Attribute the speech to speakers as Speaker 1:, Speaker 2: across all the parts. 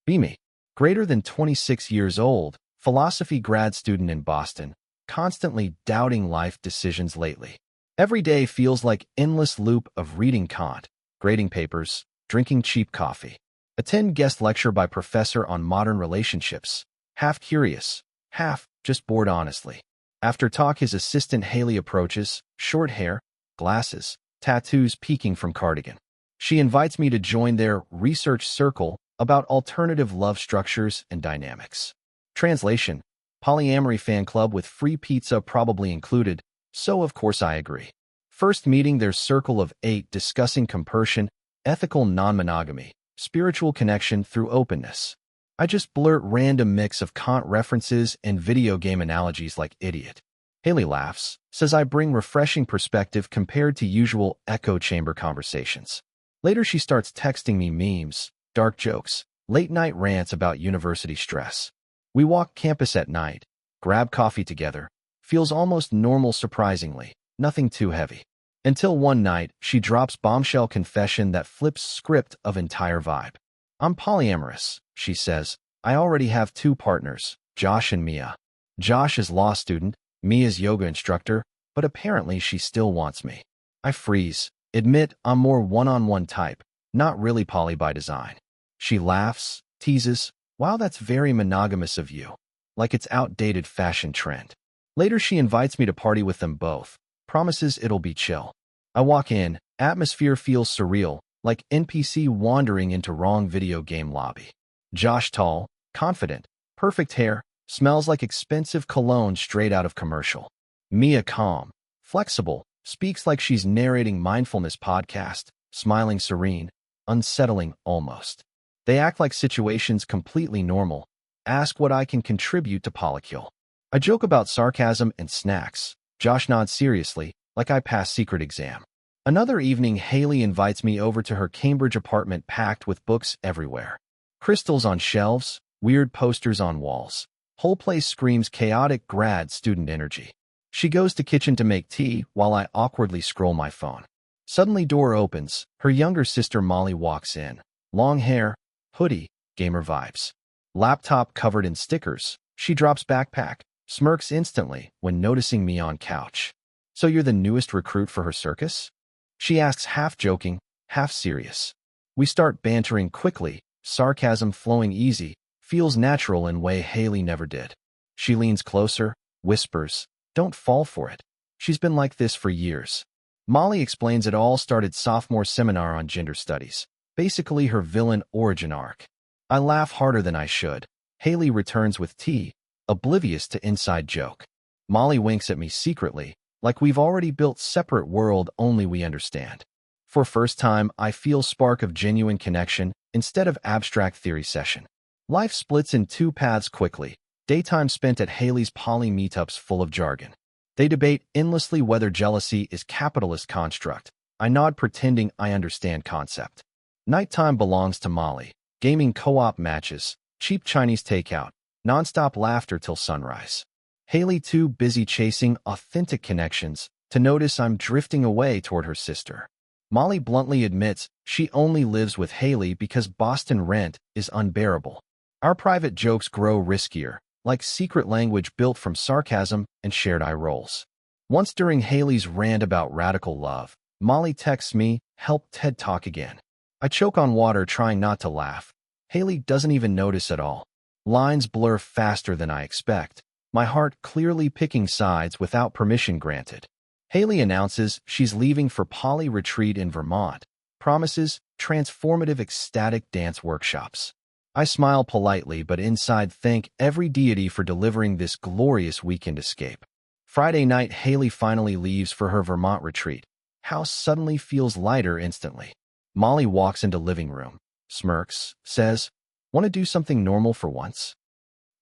Speaker 1: Beamy, greater than 26 years old, philosophy grad student in Boston, constantly doubting life decisions lately. Every day feels like endless loop of reading Kant, grading papers, drinking cheap coffee. Attend guest lecture by professor on modern relationships. Half curious, half just bored honestly. After talk, his assistant Haley approaches, short hair, glasses, tattoos peeking from cardigan. She invites me to join their research circle about alternative love structures and dynamics. Translation: polyamory fan club with free pizza probably included, so of course I agree. First meeting their circle of 8 discussing compersion, ethical non-monogamy, spiritual connection through openness. I just blurt random mix of Kant references and video game analogies like idiot. Haley laughs, says I bring refreshing perspective compared to usual echo chamber conversations. Later she starts texting me memes, dark jokes, late-night rants about university stress. We walk campus at night, grab coffee together. Feels almost normal surprisingly, nothing too heavy. Until one night, she drops bombshell confession that flips script of entire vibe. I'm polyamorous, she says. I already have 2 partners, Josh and Mia. Josh is law student, Mia's yoga instructor, but apparently she still wants me. I freeze, admit I'm more one-on-one type, not really poly by design. She laughs, teases, wow, that's very monogamous of you. Like it's outdated fashion trend. Later she invites me to party with them both, promises it'll be chill. I walk in, atmosphere feels surreal, like NPC wandering into wrong video game lobby. Josh tall, confident, perfect hair, smells like expensive cologne straight out of commercial. Mia calm, flexible, speaks like she's narrating mindfulness podcast, smiling serene, unsettling almost. They act like situations completely normal, ask what I can contribute to polycule. I joke about sarcasm and snacks. Josh nods seriously, like I passed secret exam. Another evening, Haley invites me over to her Cambridge apartment packed with books everywhere. Crystals on shelves, weird posters on walls. Whole place screams chaotic grad student energy. She goes to kitchen to make tea while I awkwardly scroll my phone. Suddenly door opens. Her younger sister Molly walks in. Long hair, hoodie, gamer vibes. Laptop covered in stickers. She drops backpack, smirks instantly when noticing me on couch. So you're the newest recruit for her circus? She asks half joking, half serious. We start bantering quickly, sarcasm flowing easy, feels natural in a way Haley never did. She leans closer, whispers, don't fall for it. She's been like this for years. Molly explains it all started sophomore seminar on gender studies, basically her villain origin arc. I laugh harder than I should. Haley returns with tea, oblivious to inside joke. Molly winks at me secretly, like we've already built separate world only we understand. For first time, I feel spark of genuine connection instead of abstract theory session. Life splits in 2 paths quickly. Daytime spent at Haley's poly meetups full of jargon. They debate endlessly whether jealousy is capitalist construct. I nod pretending I understand concept. Nighttime belongs to Molly. Gaming co-op matches, cheap Chinese takeout, nonstop laughter till sunrise. Haley too busy chasing authentic connections to notice I'm drifting away toward her sister. Molly bluntly admits she only lives with Haley because Boston rent is unbearable. Our private jokes grow riskier, like secret language built from sarcasm and shared eye rolls. Once during Haley's rant about radical love, Molly texts me, help TED Talk again. I choke on water trying not to laugh. Haley doesn't even notice at all. Lines blur faster than I expect. My heart clearly picking sides without permission granted. Haley announces she's leaving for poly retreat in Vermont. Promises transformative ecstatic dance workshops. I smile politely but inside thank every deity for delivering this glorious weekend escape. Friday night, Haley finally leaves for her Vermont retreat. House suddenly feels lighter instantly. Molly walks into living room, smirks, says, "Want to do something normal for once?"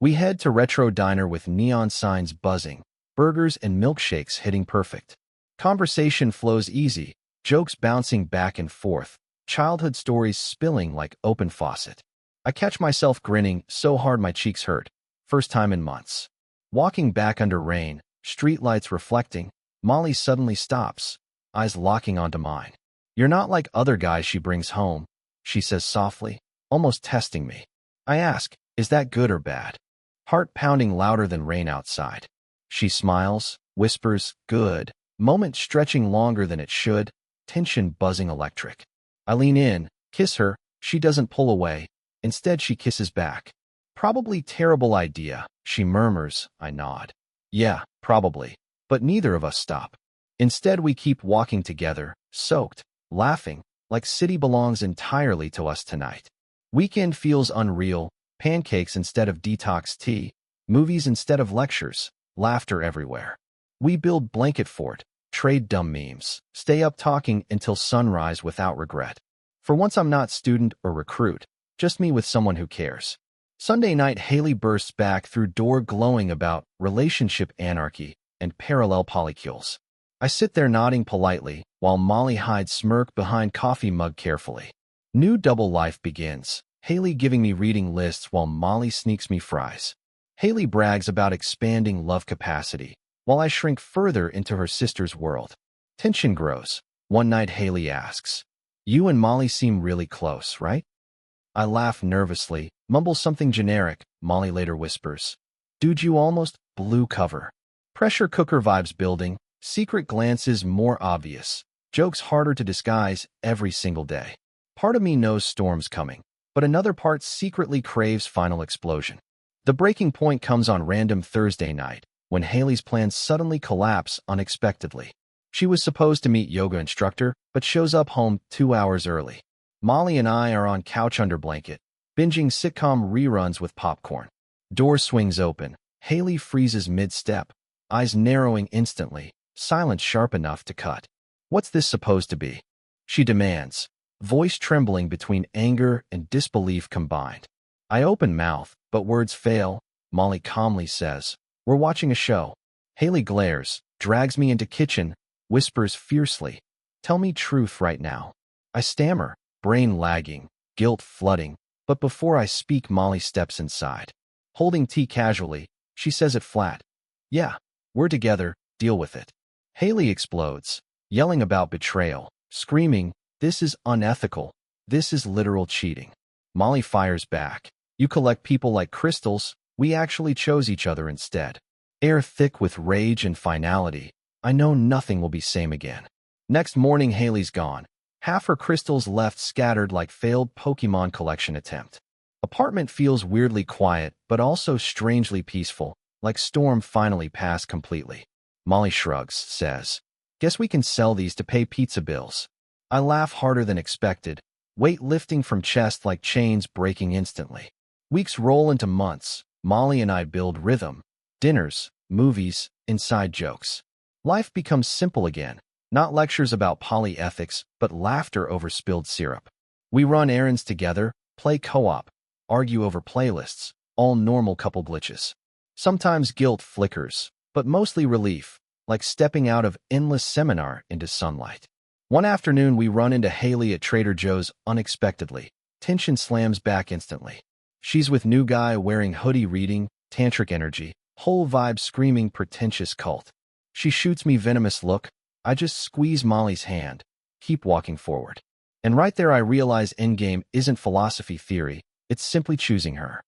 Speaker 1: We head to retro diner with neon signs buzzing, burgers and milkshakes hitting perfect. Conversation flows easy, jokes bouncing back and forth, childhood stories spilling like open faucet. I catch myself grinning so hard my cheeks hurt. First time in months. Walking back under rain, streetlights reflecting, Molly suddenly stops, eyes locking onto mine. "You're not like other guys she brings home," she says softly, almost testing me. I ask, is that good or bad? Heart pounding louder than rain outside. She smiles, whispers, good, moment stretching longer than it should, tension buzzing electric. I lean in, kiss her, she doesn't pull away. Instead, she kisses back. Probably terrible idea, she murmurs. I nod. Yeah, probably. But neither of us stop. Instead, we keep walking together, soaked, laughing, like city belongs entirely to us tonight. Weekend feels unreal, pancakes instead of detox tea, movies instead of lectures, laughter everywhere. We build blanket fort, trade dumb memes, stay up talking until sunrise without regret. For once I'm not student or recruit, just me with someone who cares. Sunday night, Haley bursts back through door glowing about relationship anarchy and parallel polycules. I sit there nodding politely, while Molly hides smirk behind coffee mug carefully. New double life begins, Haley giving me reading lists while Molly sneaks me fries. Haley brags about expanding love capacity, while I shrink further into her sister's world. Tension grows. One night Haley asks, "You and Molly seem really close, right?" I laugh nervously, mumble something generic. Molly later whispers, "Dude, you almost blew cover." Pressure cooker vibes building, secret glances more obvious, jokes harder to disguise every single day. Part of me knows storm's coming, but another part secretly craves final explosion. The breaking point comes on random Thursday night, when Haley's plans suddenly collapse unexpectedly. She was supposed to meet yoga instructor, but shows up home 2 hours early. Molly and I are on couch under blanket, binging sitcom reruns with popcorn. Door swings open. Haley freezes mid-step, eyes narrowing instantly, silence sharp enough to cut. "What's this supposed to be?" she demands, voice trembling between anger and disbelief combined. I open mouth, but words fail. Molly calmly says, "We're watching a show." Haley glares, drags me into kitchen, whispers fiercely, "Tell me truth right now." I stammer, brain lagging, guilt flooding, but before I speak, Molly steps inside. Holding tea casually, she says it flat. "Yeah, we're together, deal with it." Haley explodes, yelling about betrayal, screaming, "This is unethical. This is literal cheating." Molly fires back, "You collect people like crystals. We actually chose each other instead." Air thick with rage and finality. I know nothing will be same again. Next morning, Haley's gone. Half her crystals left scattered like failed Pokemon collection attempt. Apartment feels weirdly quiet, but also strangely peaceful, like storm finally passed completely. Molly shrugs, says, "Guess we can sell these to pay pizza bills." I laugh harder than expected, weight lifting from chest like chains breaking instantly. Weeks roll into months. Molly and I build rhythm. Dinners, movies, inside jokes. Life becomes simple again. Not lectures about polyethics, but laughter over spilled syrup. We run errands together, play co-op, argue over playlists, all normal couple glitches. Sometimes guilt flickers, but mostly relief, like stepping out of endless seminar into sunlight. One afternoon, we run into Haley at Trader Joe's unexpectedly. Tension slams back instantly. She's with new guy wearing hoodie reading, tantric energy, whole vibe screaming pretentious cult. She shoots me venomous look. I just squeeze Molly's hand, keep walking forward. And right there I realize endgame isn't philosophy theory, it's simply choosing her.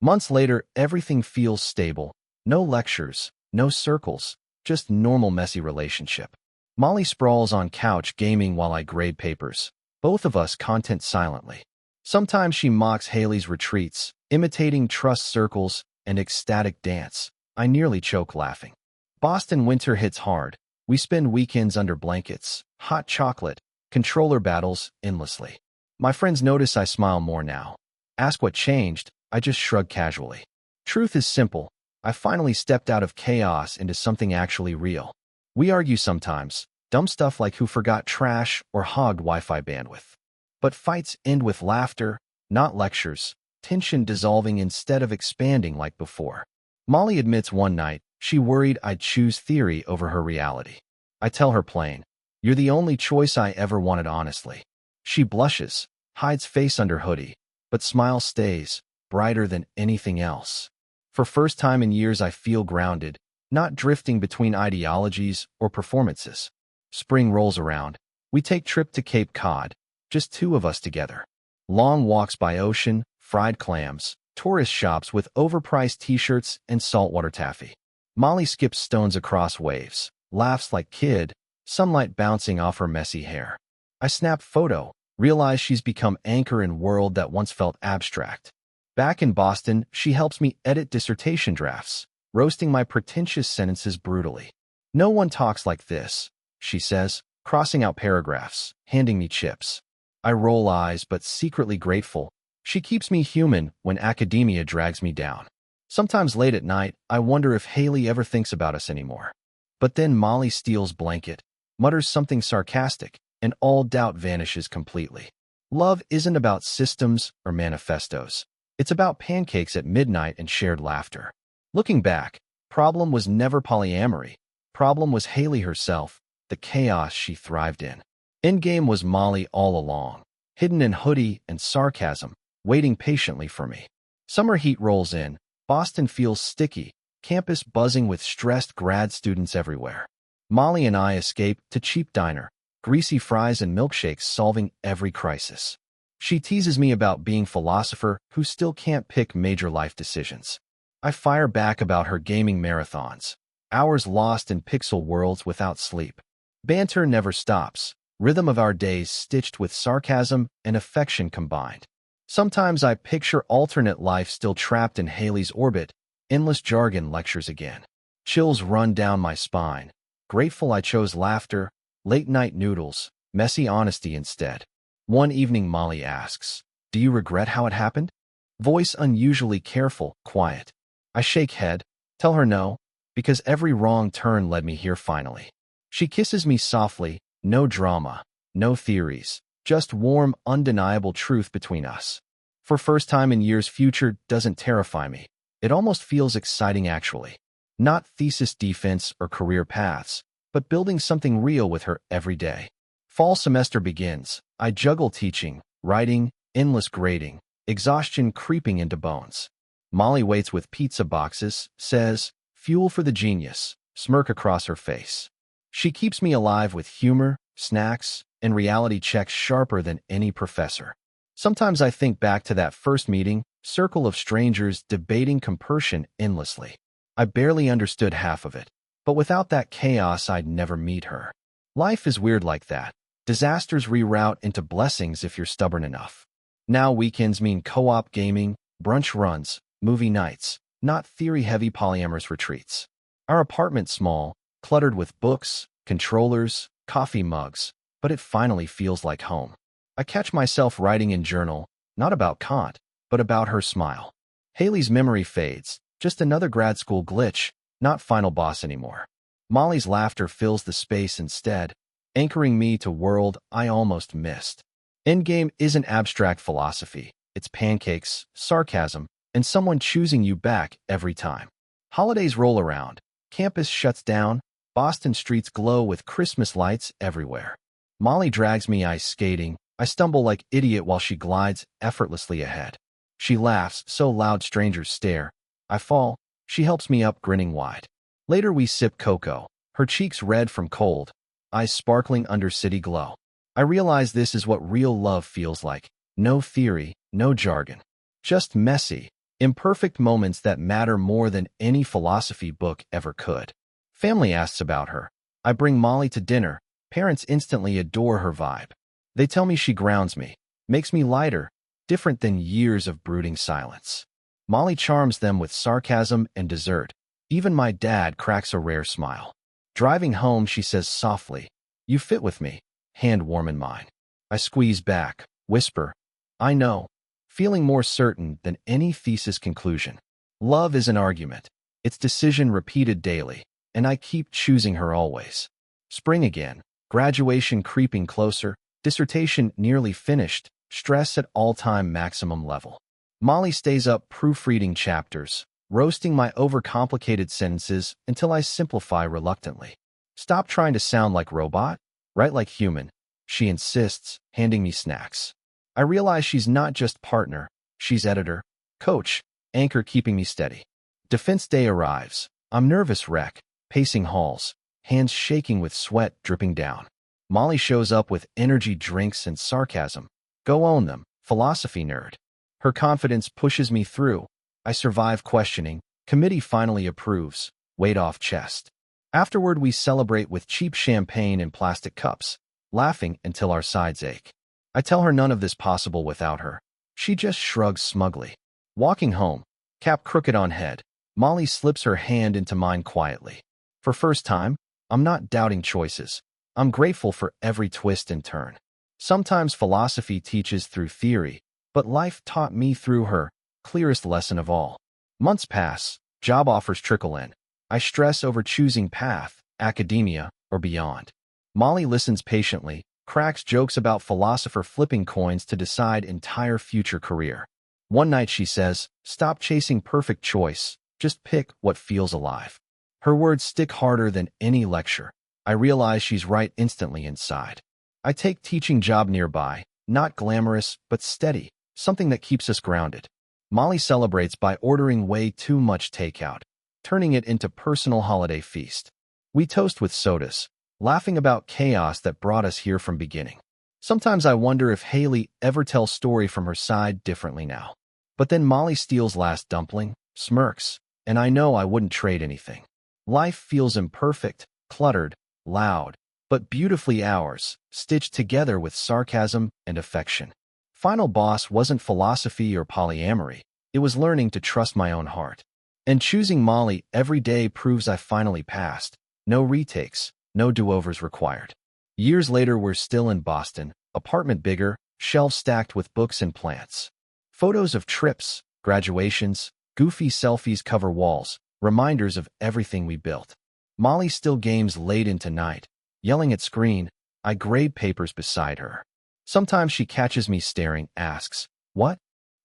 Speaker 1: Months later, everything feels stable. No lectures, no circles, just normal messy relationship. Molly sprawls on couch gaming while I grade papers. Both of us content silently. Sometimes she mocks Haley's retreats, imitating trust circles and ecstatic dance. I nearly choke laughing. Boston winter hits hard. We spend weekends under blankets, hot chocolate, controller battles endlessly. My friends notice I smile more now. Ask what changed, I just shrug casually. Truth is simple. I finally stepped out of chaos into something actually real. We argue sometimes, dumb stuff like who forgot trash or hogged Wi-Fi bandwidth. But fights end with laughter, not lectures, tension dissolving instead of expanding like before. Molly admits one night she worried I'd choose theory over her reality. I tell her plain, "You're the only choice I ever wanted honestly." She blushes, hides face under hoodie, but smile stays, brighter than anything else. For first time in years I feel grounded, not drifting between ideologies or performances. Spring rolls around. We take trip to Cape Cod, just two of us together. Long walks by ocean, fried clams, tourist shops with overpriced t-shirts and saltwater taffy. Molly skips stones across waves, laughs like kid, sunlight bouncing off her messy hair. I snap photo, realize she's become anchor in world that once felt abstract. Back in Boston, she helps me edit dissertation drafts, roasting my pretentious sentences brutally. "No one talks like this," she says, crossing out paragraphs, handing me chips. I roll eyes but secretly grateful. She keeps me human when academia drags me down. Sometimes late at night, I wonder if Haley ever thinks about us anymore. But then Molly steals blanket, mutters something sarcastic, and all doubt vanishes completely. Love isn't about systems or manifestos. It's about pancakes at midnight and shared laughter. Looking back, problem was never polyamory. Problem was Haley herself, the chaos she thrived in. Endgame was Molly all along, hidden in hoodie and sarcasm, waiting patiently for me. Summer heat rolls in, Boston feels sticky, campus buzzing with stressed grad students everywhere. Molly and I escape to cheap diner, greasy fries and milkshakes solving every crisis. She teases me about being philosopher who still can't pick major life decisions. I fire back about her gaming marathons, hours lost in pixel worlds without sleep. Banter never stops, rhythm of our days stitched with sarcasm and affection combined. Sometimes I picture alternate life still trapped in Haley's orbit, endless jargon lectures again. Chills run down my spine. Grateful I chose laughter, late-night noodles, messy honesty instead. One evening Molly asks, "Do you regret how it happened?" Voice unusually careful, quiet. I shake head, tell her no, because every wrong turn led me here finally. She kisses me softly, no drama, no theories, just warm, undeniable truth between us. For first time in years, future doesn't terrify me. It almost feels exciting actually. Not thesis defense or career paths, but building something real with her every day. Fall semester begins. I juggle teaching, writing, endless grading, exhaustion creeping into bones. Molly waits with pizza boxes, says, "Fuel for the genius," smirk across her face. She keeps me alive with humor, snacks, and reality checks sharper than any professor. Sometimes I think back to that first meeting, circle of strangers debating compersion endlessly. I barely understood half of it, but without that chaos I'd never meet her. Life is weird like that. Disasters reroute into blessings if you're stubborn enough. Now weekends mean co-op gaming, brunch runs, movie nights, not theory-heavy polyamorous retreats. Our apartment's small, cluttered with books, controllers, coffee mugs, but it finally feels like home. I catch myself writing in journal, not about Kant, but about her smile. Haley's memory fades, just another grad school glitch, not final boss anymore. Molly's laughter fills the space instead, anchoring me to world I almost missed. Endgame isn't abstract philosophy. It's pancakes, sarcasm, and someone choosing you back every time. Holidays roll around. Campus shuts down. Boston streets glow with Christmas lights everywhere. Molly drags me ice skating. I stumble like idiot while she glides effortlessly ahead. She laughs so loud strangers stare. I fall. She helps me up, grinning wide. Later we sip cocoa, her cheeks red from cold, eyes sparkling under city glow. I realize this is what real love feels like. No theory, no jargon. Just messy, imperfect moments that matter more than any philosophy book ever could. Family asks about her. I bring Molly to dinner. Parents instantly adore her vibe. They tell me she grounds me, makes me lighter, different than years of brooding silence. Molly charms them with sarcasm and dessert. Even my dad cracks a rare smile. Driving home, she says softly, "You fit with me," hand warm in mine. I squeeze back, whisper, "I know," feeling more certain than any thesis conclusion. Love is an argument. It's decision repeated daily, and I keep choosing her always. Spring again, graduation creeping closer, dissertation nearly finished, stress at all-time maximum level. Molly stays up proofreading chapters, roasting my overcomplicated sentences until I simplify reluctantly. "Stop trying to sound like robot, write like human," she insists, handing me snacks. I realize she's not just partner, she's editor, coach, anchor keeping me steady. Defense day arrives. I'm nervous wreck, pacing halls, hands shaking with sweat dripping down. Molly shows up with energy drinks and sarcasm. "Go own them, philosophy nerd." Her confidence pushes me through. I survive questioning. Committee finally approves. Weight off chest. Afterward, we celebrate with cheap champagne in plastic cups, laughing until our sides ache. I tell her none of this possible without her. She just shrugs smugly. Walking home, cap crooked on head, Molly slips her hand into mine quietly. For first time, I'm not doubting choices. I'm grateful for every twist and turn. Sometimes philosophy teaches through theory, but life taught me through her, clearest lesson of all. Months pass, job offers trickle in. I stress over choosing path, academia, or beyond. Molly listens patiently, cracks jokes about philosopher flipping coins to decide entire future career. One night she says, "Stop chasing perfect choice, just pick what feels alive." Her words stick harder than any lecture. I realize she's right instantly inside. I take teaching job nearby, not glamorous, but steady, something that keeps us grounded. Molly celebrates by ordering way too much takeout, turning it into personal holiday feast. We toast with sodas, laughing about chaos that brought us here from beginning. Sometimes I wonder if Haley ever tells story from her side differently now. But then Molly steals last dumpling, smirks, and I know I wouldn't trade anything. Life feels imperfect, cluttered, loud, but beautifully ours, stitched together with sarcasm and affection. Final boss wasn't philosophy or polyamory. It was learning to trust my own heart. And choosing Molly every day proves I finally passed. No retakes, no do-overs required. Years later, we're still in Boston, apartment bigger, shelves stacked with books and plants. Photos of trips, graduations, goofy selfies cover walls, reminders of everything we built. Molly still games late into night, yelling at screen. I grade papers beside her. Sometimes she catches me staring, asks, "What?"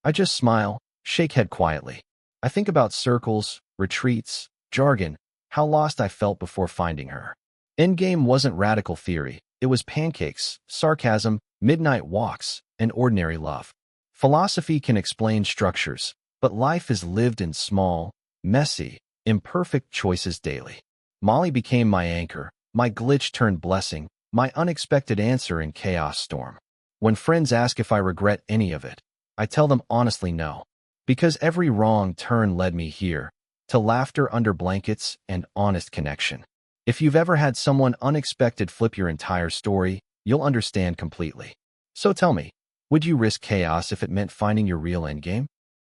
Speaker 1: I just smile, shake head quietly. I think about circles, retreats, jargon, how lost I felt before finding her. Endgame wasn't radical theory. It was pancakes, sarcasm, midnight walks, and ordinary love. Philosophy can explain structures, but life is lived in small, messy, imperfect choices daily. Molly became my anchor, my glitch turned blessing, my unexpected answer in chaos storm. When friends ask if I regret any of it, I tell them honestly no. Because every wrong turn led me here, to laughter under blankets and honest connection. If you've ever had someone unexpected flip your entire story, you'll understand completely. So tell me, would you risk chaos if it meant finding your real endgame?